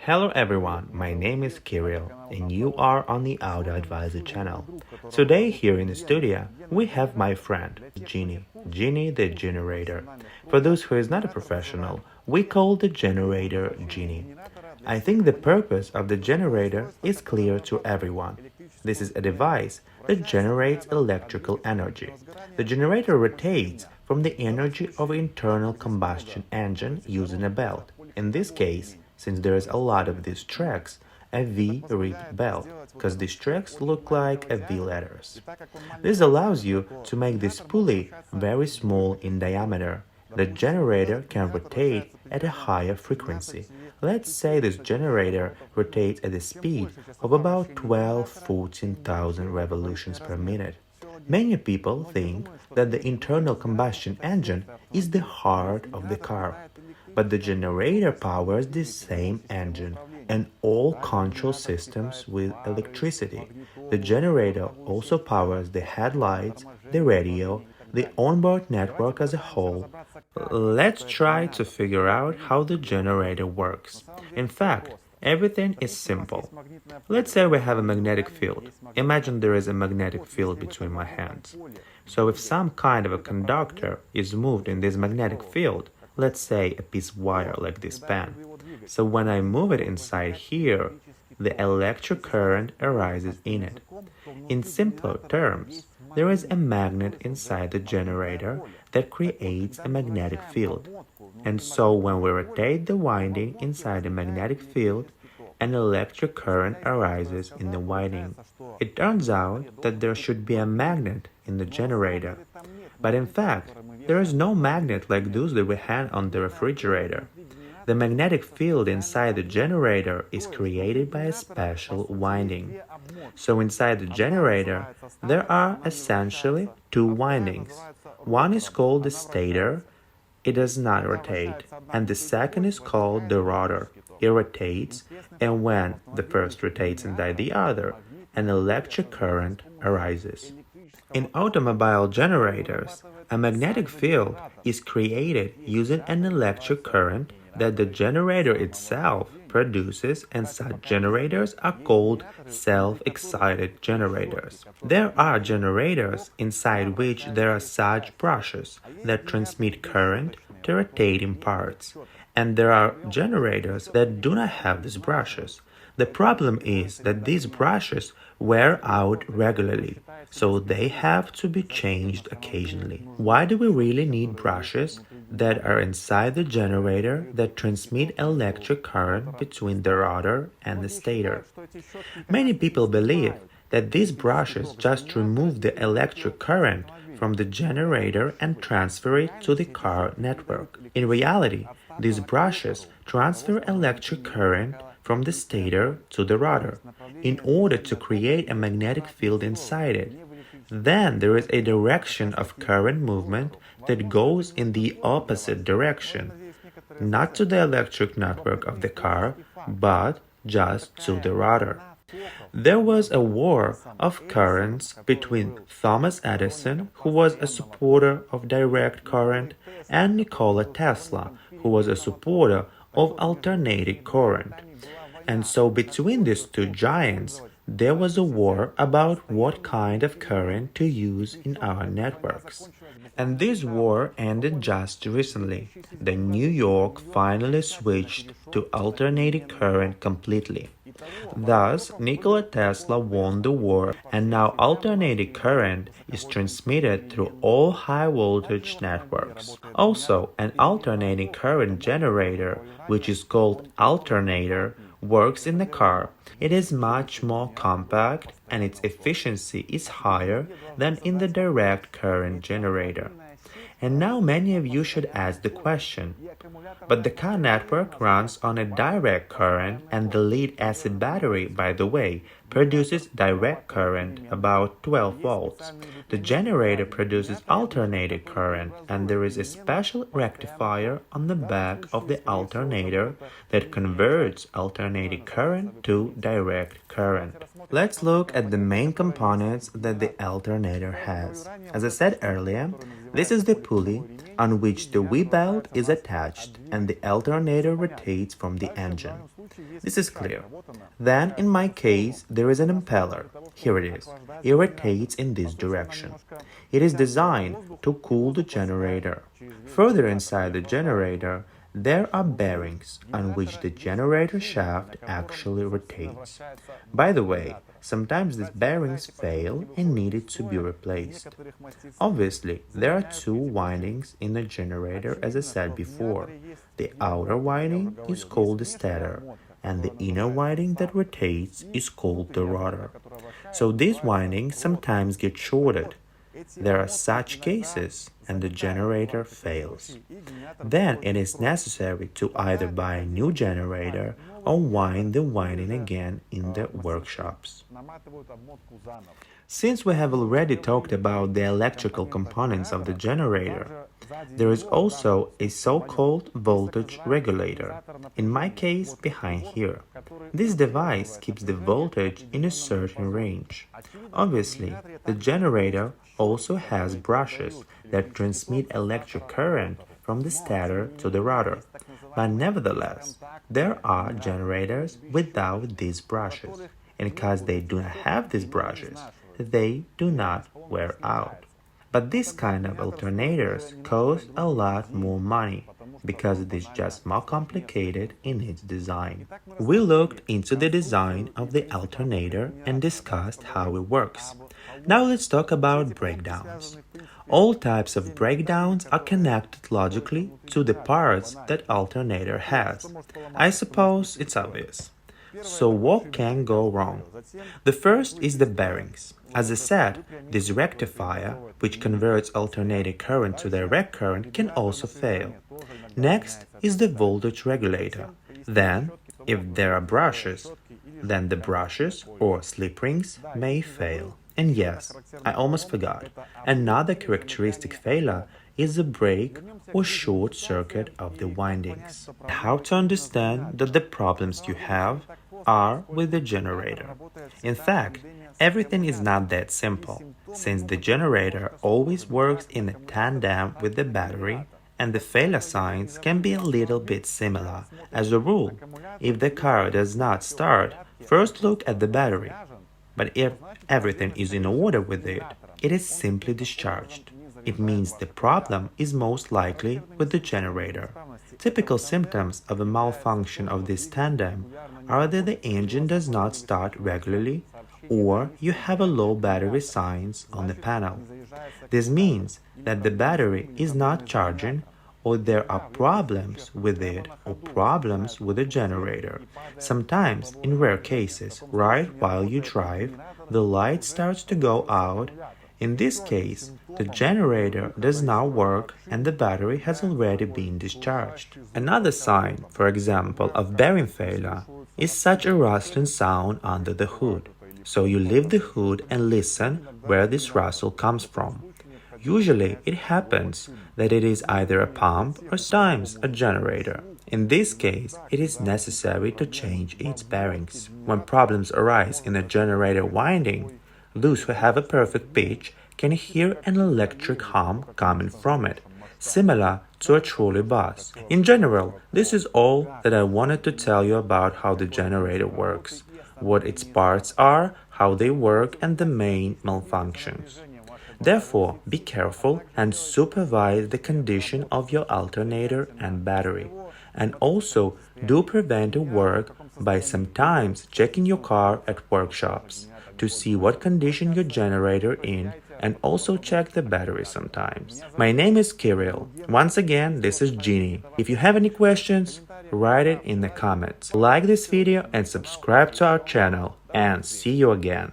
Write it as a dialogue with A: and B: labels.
A: Hello everyone, my name is Kirill and you are on the AutoAdviser channel. Today here in the studio we have my friend Genie the generator. For those who is not a professional, we call the generator Genie. I think the purpose of the generator is clear to everyone. This is a device that generates electrical energy. The generator rotates from the energy of an internal combustion engine using a belt. In this case, since there is a lot of these tracks, a V-ribbed belt, because these tracks look like a V letters. This allows you to make this pulley very small in diameter. The generator can rotate at a higher frequency. Let's say this generator rotates at a speed of about 12–14,000 revolutions per minute. Many people think that the internal combustion engine is the heart of the car. But the generator powers the same engine and all control systems with electricity. The generator also powers the headlights, the radio, the onboard network as a whole. Let's try to figure out how the generator works. In fact, everything is simple. Let's say we have a magnetic field. Imagine there is a magnetic field between my hands. So if some kind of a conductor is moved in this magnetic field, let's say a piece of wire like this pen. So when I move it inside here, the electric current arises in it. In simpler terms, there is a magnet inside the generator that creates a magnetic field. And so when we rotate the winding inside the magnetic field, an electric current arises in the winding. It turns out that there should be a magnet in the generator. But in fact, there is no magnet like those that we hang on the refrigerator. The magnetic field inside the generator is created by a special winding. So inside the generator, there are essentially two windings. One is called the stator. It does not rotate. And the second is called the rotor. It rotates, and when the first rotates inside the other, an electric current arises. In automobile generators, a magnetic field is created using an electric current that the generator itself produces, and such generators are called self-excited generators. There are generators inside which there are such brushes that transmit current to rotating parts, and there are generators that do not have these brushes. The problem is that these brushes wear out regularly, so they have to be changed occasionally. Why do we really need brushes that are inside the generator that transmit electric current between the rotor and the stator? Many people believe that these brushes just remove the electric current from the generator and transfer it to the car network. In reality, these brushes transfer electric current from the stator to the rotor in order to create a magnetic field inside it. Then there is a direction of current movement that goes in the opposite direction, not to the electric network of the car, but just to the rotor. There was a war of currents between Thomas Edison, who was a supporter of direct current, and Nikola Tesla, who was a supporter of alternating current. And so between these two giants, there was a war about what kind of current to use in our networks. And this war ended just recently. The New York finally switched to alternating current completely. Thus, Nikola Tesla won the war, and now alternating current is transmitted through all high-voltage networks. Also, an alternating current generator, which is called Alternator, works in the car. It is much more compact and its efficiency is higher than in the direct current generator. And now many of you should ask the question, but the car network runs on a direct current and the lead-acid battery, by the way, produces direct current, about 12 volts. The generator produces alternating current, and there is a special rectifier on the back of the alternator that converts alternating current to direct current. Let's look at the main components that the alternator has. As I said earlier, This is the pulley on which the wheel belt is attached and the alternator rotates from the engine. This is clear. Then, in my case, there is an impeller. Here it is. It rotates in this direction. It is designed to cool the generator. Further inside the generator, there are bearings on which the generator shaft actually rotates. By the way, sometimes these bearings fail and needed to be replaced. Obviously, there are two windings in the generator as I said before. The outer winding is called the stator, and the inner winding that rotates is called the rotor. So these windings sometimes get shorted. There are such cases, and the generator fails. Then it is necessary to either buy a new generator or wind the winding again in the workshops. Since we have already talked about the electrical components of the generator, there is also a so-called voltage regulator, in my case behind here. This device keeps the voltage in a certain range. Obviously, the generator also has brushes that transmit electric current from the stator to the rotor. But nevertheless, there are generators without these brushes, and because they do not have these brushes, they do not wear out. But this kind of alternators cost a lot more money because it is just more complicated in its design. We looked into the design of the alternator and discussed how it works. Now let's talk about breakdowns. All types of breakdowns are connected logically to the parts that alternator has. I suppose it's obvious. So what can go wrong? The first is the bearings. As I said, this rectifier, which converts alternating current to direct current, can also fail. Next is the voltage regulator. Then, if there are brushes, then the brushes or slip rings may fail. And yes, I almost forgot, another characteristic failure is the break or short circuit of the windings. How to understand that the problems you have are with the generator. In fact, everything is not that simple, since the generator always works in a tandem with the battery, and the failure signs can be a little bit similar. As a rule, if the car does not start, first look at the battery. But if everything is in order with it, it is simply discharged. It means the problem is most likely with the generator. Typical symptoms of a malfunction of this tandem are that the engine does not start regularly or you have a low battery signs on the panel. This means that the battery is not charging or there are problems with it or problems with the generator. Sometimes, in rare cases, right while you drive, the light starts to go out. In this case, the generator does not work and the battery has already been discharged. Another sign, for example, of bearing failure is such a rustling sound under the hood. So you lift the hood and listen where this rustle comes from. Usually, it happens that it is either a pump or sometimes a generator. In this case, it is necessary to change its bearings. When problems arise in a generator winding, those who have a perfect pitch can hear an electric hum coming from it, similar to a trolley bus. In general, this is all that I wanted to tell you about how the generator works, what its parts are, how they work, and the main malfunctions. Therefore, be careful and supervise the condition of your alternator and battery. And also, do preventive work by sometimes checking your car at workshops to see what condition your generator in and also check the battery sometimes. My name is Kirill. Once again, this is Jeannie. If you have any questions, write it in the comments. Like this video and subscribe to our channel, and see you again.